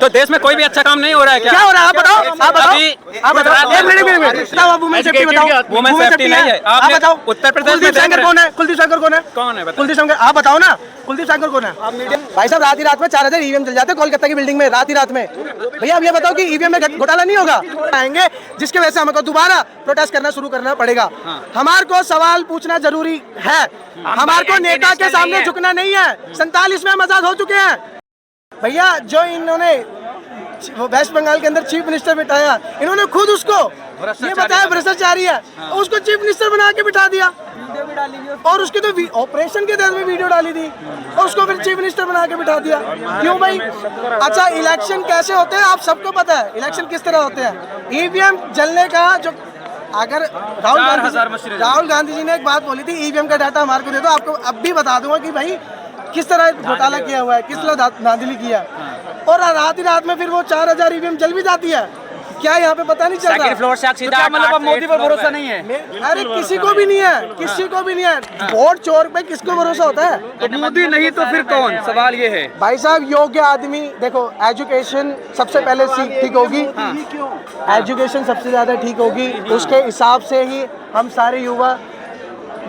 तो देश में कोई भी अच्छा काम नहीं हो रहा है क्या? क्या हो रहा है आप बताओ, आप बताओ, आप बताओ। एक मिनट बताओ, वुमेन सेफ्टी बताओ। वुमेन सेफ्टी नहीं है। आप बताओ, उत्तर प्रदेश में कुलदीप सेंगर कौन है? कुलदीप सेंगर कौन है? कौन है? कुलदीप सेंगर, आप बताओ ना, कुलदीप सेंगर कौन है? भाई साहब रात ही रात में 4000 ईवीएम चल जाते हैं कोलकाता की बिल्डिंग में, रात ही रात में। भैया अब ये बताओ कि ईवीएम में घोटाला नहीं होगा? आएंगे जिसकी वजह से हमको दोबारा प्रोटेस्ट करना शुरू करना पड़ेगा। हमारे को सवाल पूछना जरूरी है, हमारे को नेता के सामने झुकना नहीं है। 47 में हम आजाद हो चुके हैं भैया। जो इन्होंने वेस्ट बंगाल के अंदर चीफ मिनिस्टर बिठाया, इन्होंने खुद उसको ये बताया भ्रष्टाचारी है, उसको चीफ मिनिस्टर बना के बिठा दिया और उसकी तो ऑपरेशन के तहत में वीडियो डाली थी और उसको फिर चीफ मिनिस्टर बना के बिठा दिया। क्यों भाई? अच्छा इलेक्शन कैसे होते हैं आप सबको पता है, इलेक्शन किस तरह होते हैं। ईवीएम जलने का जो, अगर राहुल गांधी जी ने एक बात बोली थी, ईवीएम का डाटा हमारे को दे दो, आपको अब भी बता दूंगा कि भाई किस तरह घोटाला किया हुआ है, किस तरह धांधली किया है। और रात ही रात में फिर वो 4000 ईवीएम जल भी जाती है। क्या यहाँ पे पता नहीं चलता? फ्लोर से तो क्या मतलब अब मोदी पर भरोसा नहीं है? अरे किसी को भी नहीं है, किसी को भी नहीं है। वोट चोर पे किसको भरोसा होता है? तो मोदी नहीं तो फिर कौन? सवाल ये है भाई साहब, योग्य आदमी देखो, एजुकेशन सबसे पहले ठीक होगी, एजुकेशन सबसे ज्यादा ठीक होगी, उसके हिसाब से ही हम सारे युवा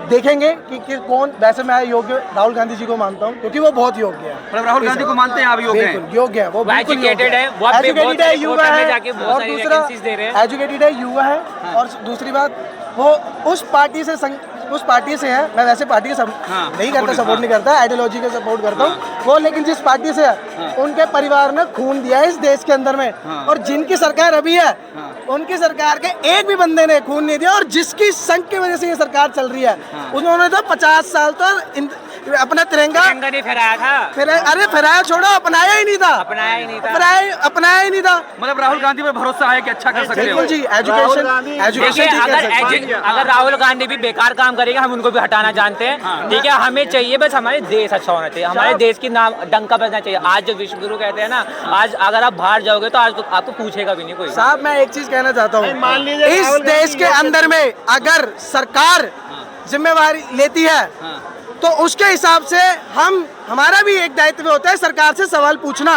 देखेंगे कि कौन। वैसे मैं योग्य राहुल गांधी जी को मानता हूँ क्योंकि वो बहुत योग्य है। मतलब राहुल गांधी को मानते हैं आप? योग्य है, योग्य है, वो एजुकेटेड है, एजुकेटेड है, युवा है, और दूसरा एजुकेटेड है, युवा है, और दूसरी बात वो उस पार्टी से है। मैं वैसे पार्टी का नहीं करता, सपोर्ट नहीं करता, आइडियोलॉजी का सपोर्ट करता हूँ वो, लेकिन जिस पार्टी से है उनके परिवार ने खून दिया है इस देश के अंदर में, और जिनकी सरकार अभी है उनकी सरकार के एक भी बंदे ने खून नहीं दिया, और जिसकी संघ की वजह से ये सरकार चल रही है उन्होंने तो 50 साल तो अपना तिरंगा नहीं फहराया था। अरे फहराया छोड़ो, अपनाया ही नहीं था, अपनाया ही नहीं था। मतलब राहुल गांधी पर भरोसा है कि अच्छा कर सकते हो? जी, एजुकेशन अगर राहुल गांधी भी बेकार काम करेगा हम उनको भी हटाना जानते हैं, ठीक है। हमें चाहिए बस हमारे देश अच्छा होना चाहिए, हमारे देश की नाम डंका बजना चाहिए। आज जो विश्व गुरु कहते हैं ना, आज अगर आप बाहर जाओगे तो आज तो आपको पूछेगा भी नहीं कोई। साहब मैं एक चीज कहना चाहता हूँ, इस देश के अंदर में अगर सरकार जिम्मेवारी लेती है तो उसके हिसाब से हमारा भी एक दायित्व होता है सरकार से सवाल पूछना।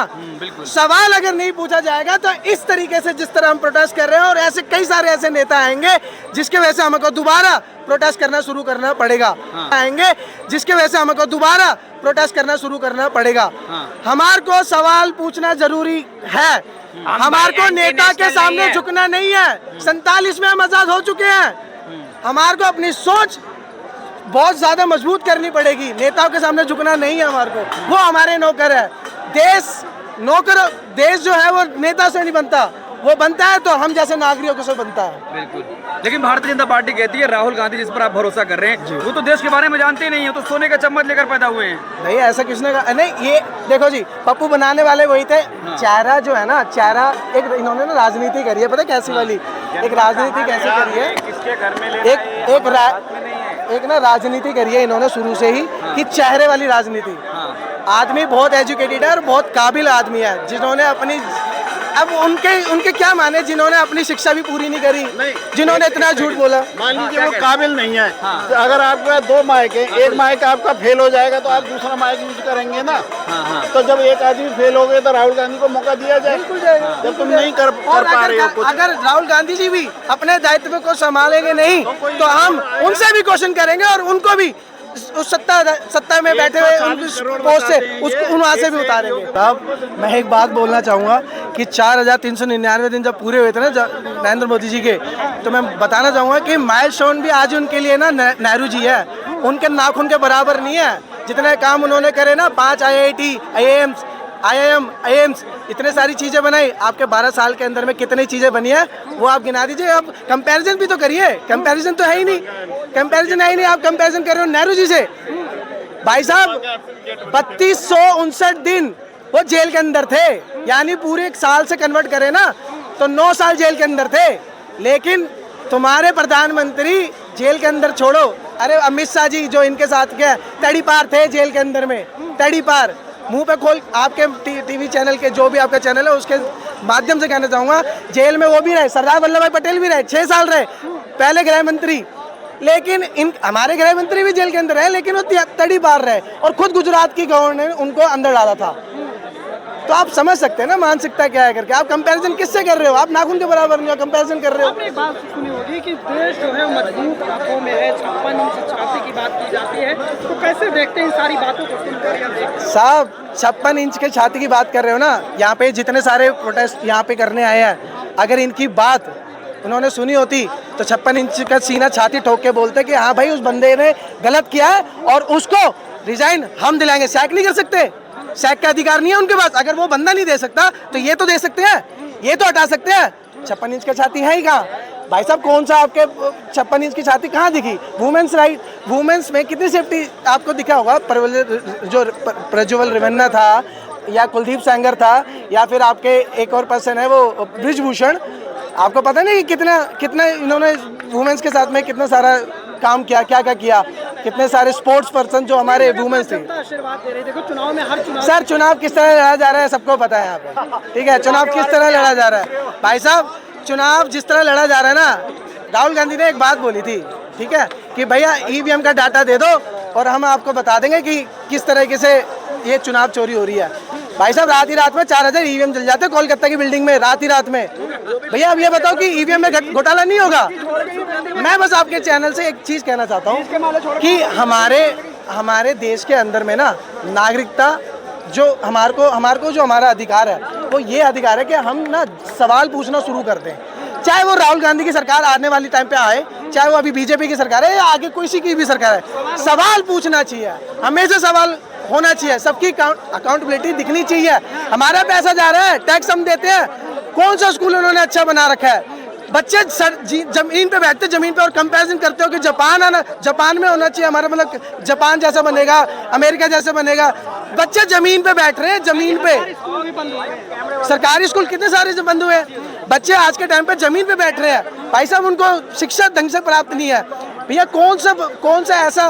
सवाल अगर नहीं पूछा जाएगा तो इस तरीके से जिस तरह हम प्रोटेस्ट कर रहे हैं, और ऐसे कई सारे ऐसे नेता आएंगे जिसके वजह से हमको दोबारा प्रोटेस्ट करना शुरू करना पड़ेगा। आएंगे जिसके वजह से हमको दोबारा प्रोटेस्ट करना शुरू करना पड़ेगा। हमारे को सवाल पूछना जरूरी है, हमारे को नेता के सामने झुकना नहीं है। 47 में हम आजाद हो चुके हैं, हमारे को अपनी सोच बहुत ज्यादा मजबूत करनी पड़ेगी, नेताओं के सामने झुकना नहीं है हमारे को। वो हमारे नौकर है, देश जो है वो नेता से नहीं बनता, वो बनता है तो हम जैसे नागरिकों से बनता है। बिल्कुल। लेकिन भारतीय जनता पार्टी कहती है राहुल गांधी जिस पर आप भरोसा कर रहे हैं वो तो देश के बारे में जानते ही नहीं है, तो सोने का चम्मच लेकर पैदा हुए हैं। नहीं ऐसा किसने कहा? नहीं, ये देखो जी, पप्पू बनाने वाले वही थे। चेहरा जो है ना, चेहरा एक इन्होंने ना राजनीति करी है, पता है कैसी वाली? एक राजनीति कैसे करी है, एक ना राजनीति करी है इन्होंने शुरू से ही, कि चेहरे वाली राजनीति। आदमी बहुत एजुकेटेड है और बहुत काबिल आदमी है, जिन्होंने अपनी, अब उनके क्या माने, जिन्होंने अपनी शिक्षा भी पूरी नहीं करी, जिन्होंने इतना झूठ बोला। मान लीजिए वो काबिल नहीं है, तो अगर आपका 2 माइक है, एक माइक आपका फेल हो जाएगा तो आप दूसरा माइक यूज करेंगे ना। तो जब एक आदमी फेल हो गए तो राहुल गांधी को मौका दिया जाए, जब तुम नहीं कर पा रहे हो कुछ। अगर राहुल गांधी जी भी अपने दायित्व को संभालेंगे नहीं तो हम उनसे भी क्वेश्चन करेंगे और उनको भी उस सत्ता में बैठे हुए पोस्ट से उसको वहाँ से भी उतारेंगे। अब मैं एक बात बोलना चाहूँगा कि 4399 दिन जब पूरे हुए थे ना नरेंद्र मोदी जी के, तो मैं बताना चाहूँगा कि माइलस्टोन भी आज उनके लिए ना नेहरू जी है, उनके नाखून के बराबर नहीं है। जितने काम उन्होंने करे ना, 5 IIT, IIMs, इतने सारी चीज़ें बनाई, आपके 12 साल के अंदर में कितनी चीज़ें बनी है वो आप गिना दीजिए। आप कंपैरिजन भी तो करिए, कंपैरिजन तो है ही नहीं, आप कंपैरिजन कर रहे हो नेहरू जी से। भाई साहब 3259 दिन वो जेल के अंदर थे, यानी पूरे 1 साल से कन्वर्ट करें ना तो 9 साल जेल के अंदर थे। लेकिन तुम्हारे प्रधानमंत्री जेल के अंदर छोड़ो, अरे अमित शाह जी जो इनके साथ के तड़ी पार थे जेल के अंदर में, तड़ी पार मुंह पे खोल। आपके टीवी चैनल के जो भी आपका चैनल है उसके माध्यम से कहना चाहूँगा, जेल में वो भी रहे, सरदार वल्लभ भाई पटेल भी रहे, 6 साल रहे पहले गृह मंत्री। लेकिन हमारे गृह मंत्री भी जेल के अंदर है, लेकिन वो तड़ी पार रहे, और खुद गुजरात की गवर्नर ने उनको अंदर डाला था। तो आप समझ सकते हैं ना मानसिकता क्या है करके। आप कंपैरिजन किससे कर रहे हो? आप नाखून के बराबर नहीं हो, कंपैरिजन कर रहे हो। आपने एक बात सुनी होगी कि देश जो है मजबूत हाथों में है, 56 इंच छाती की बात की जाती है, तो कैसे देखते हैं इन सारी बातों को सुनकर या देखकर? साहब 56 इंच के छाती की बात कर रहे हो ना, यहाँ पे जितने सारे प्रोटेस्ट यहाँ पे करने आए हैं, अगर इनकी बात उन्होंने सुनी होती तो 56 इंच का सीना छाती ठोक के बोलते कि हाँ भाई उस बंदे ने गलत किया है और उसको रिजाइन हम दिलाएंगे। सैक नहीं कर सकते, सैक का अधिकार नहीं है उनके पास। अगर वो बंदा नहीं दे सकता तो ये तो दे सकते हैं, ये तो हटा सकते हैं। 56 इंच का छाती है ही कहाँ भाई साहब? कौन सा आपके 56 इंच की छाती कहाँ दिखी? वुमेन्स राइट, वुमेन्स में कितनी सेफ्टी आपको दिखा होगा? जो प्रज्वल रेवन्ना था या कुलदीप सेंगर था या फिर आपके एक और पर्सन है वो ब्रिजभूषण, आपको पता नहीं कितना इन्होंने वुमेन्स के साथ में कितना सारा काम किया, क्या किया, कितने सारे स्पोर्ट्स पर्सन जो हमारे वुमेन्स थे। आशीर्वाद दे रहे, देखो चुनाव में हर चुनाव सर चुनाव किस तरह लड़ा जा रहा है सबको पता है यहाँ पे, ठीक है? चुनाव किस तरह लड़ा जा रहा है भाई साहब? चुनाव जिस तरह लड़ा जा रहा है ना, राहुल गांधी ने एक बात बोली थी, ठीक है, कि भैया ईवीएम का डाटा दे दो और हम आपको बता देंगे कि किस तरीके से ये चुनाव चोरी हो रही है। भाई साहब रात ही रात में 4000 ईवीएम जल जाते हैं कोलकाता की बिल्डिंग में, रात ही रात में। भैया अब ये बताओ कि ईवीएम में घोटाला नहीं होगा? मैं बस आपके चैनल से एक चीज़ कहना चाहता हूँ कि हमारे देश के अंदर में ना नागरिकता जो हमारे को जो हमारा अधिकार है वो ये अधिकार है कि हम ना सवाल पूछना शुरू कर दें। चाहे वो राहुल गांधी की सरकार आने वाली टाइम पे आए, चाहे वो अभी बीजेपी की सरकार है या आगे किसी की भी सरकार है, सवाल पूछना चाहिए, हमेशा सवाल होना चाहिए, सबकी अकाउंटेबिलिटी दिखनी चाहिए। हमारा पैसा जा रहा है, टैक्स हम देते हैं, कौन सा स्कूल उन्होंने अच्छा बना रखा है? बच्चे जमीन पे बैठते, जमीन पे, और कंपैरिजन करते हो कि जापान है ना, जापान में होना चाहिए हमारा, मतलब जापान जैसा बनेगा, अमेरिका जैसा बनेगा। बच्चे जमीन पे बैठ रहे हैं, जमीन पे। सरकारी स्कूल कितने सारे बंद हुए हैं, बच्चे आज के टाइम पे जमीन पे बैठ रहे हैं। भाई साहब उनको शिक्षा ढंग से प्राप्त नहीं है। भैया कौन सा ऐसा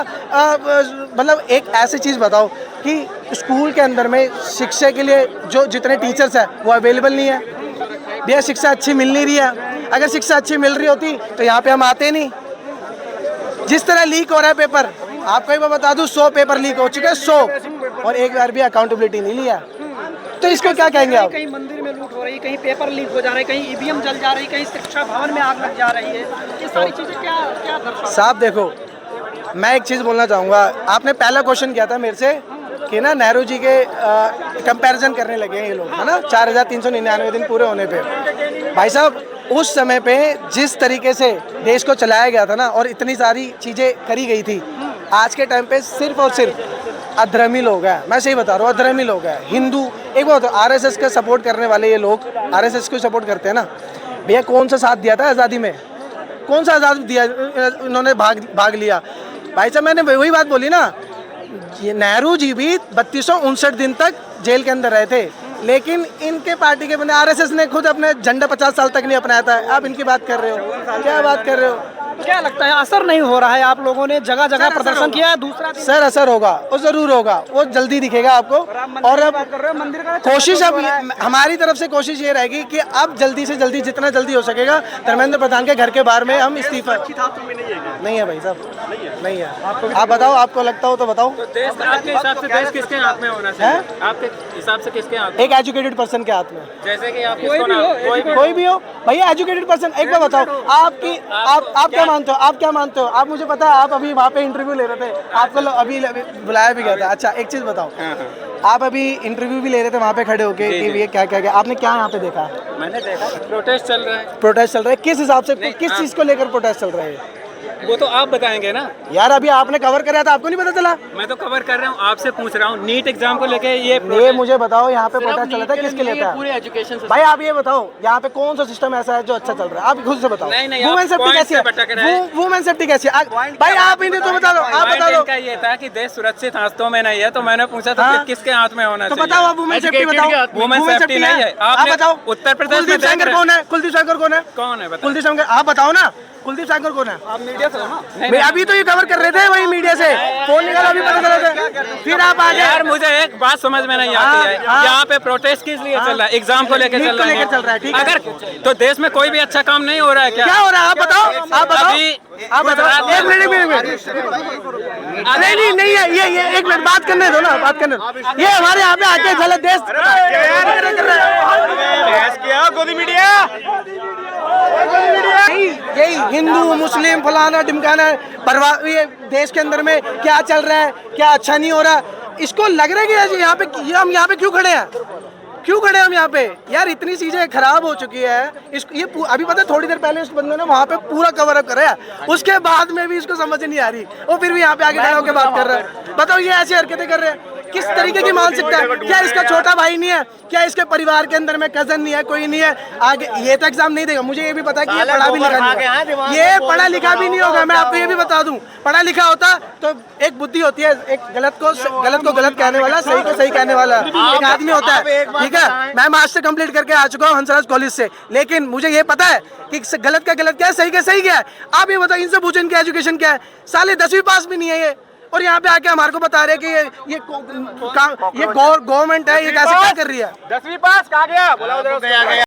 मतलब एक ऐसी चीज़ बताओ कि स्कूल के अंदर में शिक्षा के लिए जो जितने टीचर्स हैं वो अवेलेबल नहीं है। भैया शिक्षा अच्छी मिल नहीं रही है, अगर शिक्षा अच्छी मिल रही होती तो यहाँ पे हम आते नहीं। जिस तरह लीक हो रहा है पेपर, आपको एक बार बता दूं 100 पेपर लीक हो चुके हैं, 100, और एक बार भी अकाउंटेबिलिटी नहीं लिया। तो इसको क्या कहेंगे आप? कहीं मंदिर में लूट हो रही, कहीं पेपर लीक हो जा रहे, कहीं ईवीएम जल जा रही, कहीं शिक्षा भवन में आग लग जा रही है, ये सारी चीजें क्या दर्शाती? साहब देखो, मैं एक चीज़ बोलना चाहूँगा। आपने पहला क्वेश्चन किया था मेरे से कि ना नेहरू जी के कंपैरिजन करने लगे हैं ये लोग, है ना, 4399 दिन पूरे होने पे। भाई साहब उस समय पे जिस तरीके से देश को चलाया गया था ना और इतनी सारी चीज़ें करी गई थी, आज के टाइम पे सिर्फ और सिर्फ अधर्मी लोग हैं। मैं सही बता रहा हूँ, अधर्मी लोग हैं। हिंदू एक बात, आरएसएस का सपोर्ट करने वाले ये लोग आरएसएस को सपोर्ट करते हैं ना। भैया कौन सा साथ दिया था आज़ादी में? कौन सा आज़ाद दिया इन्होंने? भाग लिया। भाई साहब मैंने वही बात बोली ना, ये नेहरू जी भी 3259 दिन तक जेल के अंदर रहे थे, लेकिन इनके पार्टी के बने आरएसएस ने खुद अपने झंडा 50 साल तक नहीं अपनाया था। आप इनकी बात कर रहे हो, क्या बात कर रहे हो? क्या लगता है असर नहीं हो रहा है? आप लोगों ने जगह जगह प्रदर्शन किया है, दूसरा सर असर होगा, वो जरूर होगा, वो जल्दी दिखेगा आपको। और अब मंदिर का कोशिश, अब हमारी तरफ से कोशिश ये रहेगी कि अब जल्दी से जल्दी, जितना जल्दी हो सकेगा, धर्मेंद्र प्रधान के घर के बाहर में हम इस्तीफा। नहीं है भाई साहब, नहीं है। आप बताओ, आपको लगता हो तो बताओ। देश आपके हिसाब से देश किसके हाथ में होना चाहिए? आपके हिसाब से किसके हाथ में? एक एजुकेटेड पर्सन के हाथ में, जैसे कि आप कोई भी हो भैया, एजुकेटेड पर्सन। एक बार बताओ, आप क्या मानते हो? आप क्या मानते हो? आप, मुझे पता है आप अभी वहाँ पे इंटरव्यू ले रहे थे, आपको अभी बुलाया भी गया था। अच्छा एक चीज़ बताओ, आप अभी इंटरव्यू भी ले रहे थे वहाँ पे खड़े होके कि ये क्या आपने क्या यहाँ पे देखा? मैंने देखा प्रोटेस्ट चल रहा है। प्रोटेस्ट चल रहा है, किस हिसाब से, किस चीज़ को लेकर प्रोटेस्ट चल रहा है? वो तो आप बताएंगे ना यार। अभी आपने कवर कराया था, आपको नहीं पता चला? मैं तो कवर कर रहा हूँ, आपसे पूछ रहा हूँ। नीट एग्जाम को लेके ये मुझे बताओ, यहाँ पे प्रोटेस्ट चल रहा था, किसके लिए था? पूरे एजुकेशन भाई आप ये बताओ, यहाँ पे कौन सा सिस्टम ऐसा है जो अच्छा चल रहा है? आप खुद से बताओ। नहीं, वुमेन सेफ्टी कैसी है? वुमेन सेफ्टी कैसी है भाई? आप इन्हें तो बता दो, आप बता दो। ये था कि देश सुरक्षित हाथों में नहीं है, तो मैंने पूछा था कि किसके हाथ में होना तो चाहिए। बताओ आप, वुमेन सेफ्टी बताओ। वुमेन सेफ्टी नहीं है। आप बताओ। उत्तर प्रदेश में कुलदीप सेंगर कौन है? कुलदीप सेंगर कौन है? कौन है? कुलदीप सेंगर, आप बताओ ना, कुलदीप सेंगर कौन है? आप मीडिया मैं अभी तो ये कवर कर रहे थे वही मीडिया से, फोन निकाला अभी पता चला था, फिर आप आ यार गए। मुझे एक बात समझ में नहीं आती है, हाँ। यहाँ पे प्रोटेस्ट किस लिए चल रहा है? एग्जाम को लेकर नीट चल को रहा लेकर चल रहा है, ठीक है। अगर तो देश में कोई भी अच्छा काम नहीं हो रहा है क्या? क्या हो रहा है आप बताओ, आप बताओ, अभी आप बताओ। एक मिनट नहीं है, ये एक मिनट बात करने दो ना, बात करने दो। ये हमारे यहाँ पे आके गलत देश यही हिंदू मुस्लिम फलाना ढिमकाना परवाह, ये देश के अंदर में क्या चल रहा है, क्या अच्छा नहीं हो रहा, इसको लग रहा है कि यहाँ पे हम यहाँ पे क्यों खड़े हैं, क्यों खड़े हैं हम यहाँ पे? यार इतनी चीजें खराब हो चुकी है। ये अभी पता है, थोड़ी देर पहले उस बंदे ने वहाँ पे पूरा कवर अप करा है, उसके बाद में भी इसको समझ नहीं आ रही, वो फिर भी यहाँ पे आगे खड़ा होकर बात कर रहा है। बताओ ये ऐसी हरकतें कर रहे हैं, किस तरीके की मानसिकता है? क्या इसका छोटा भाई नहीं है? क्या इसके परिवार के अंदर में कजन नहीं है, कोई नहीं है? आगे ये तो एग्जाम नहीं देगा, मुझे ये भी पता है कि ये पढ़ा भी लिखा नहीं होगा, ये पढ़ा लिखा भी नहीं होगा। मैं आपको ये भी बता दूं, पढ़ा लिखा होता तो एक बुद्धि होती है, एक गलत को गलत कहने वाला, सही को सही कहने वाला एक आदमी होता है, ठीक है। मैं मास्टर कंप्लीट करके आ चुका हूँ हंसराज कॉलेज से, लेकिन मुझे ये पता है कि गलत का गलत क्या है, सही का सही क्या है। आप ये बताओ, इनसे पूछो इनकी एजुकेशन क्या है, साले 10वीं पास भी नहीं है ये, और यहाँ पे आके हमारे को बता रहे हैं कि ये गवर्नमेंट है, ये कैसे क्या कर रही है? 10वीं पास कहाँ गया?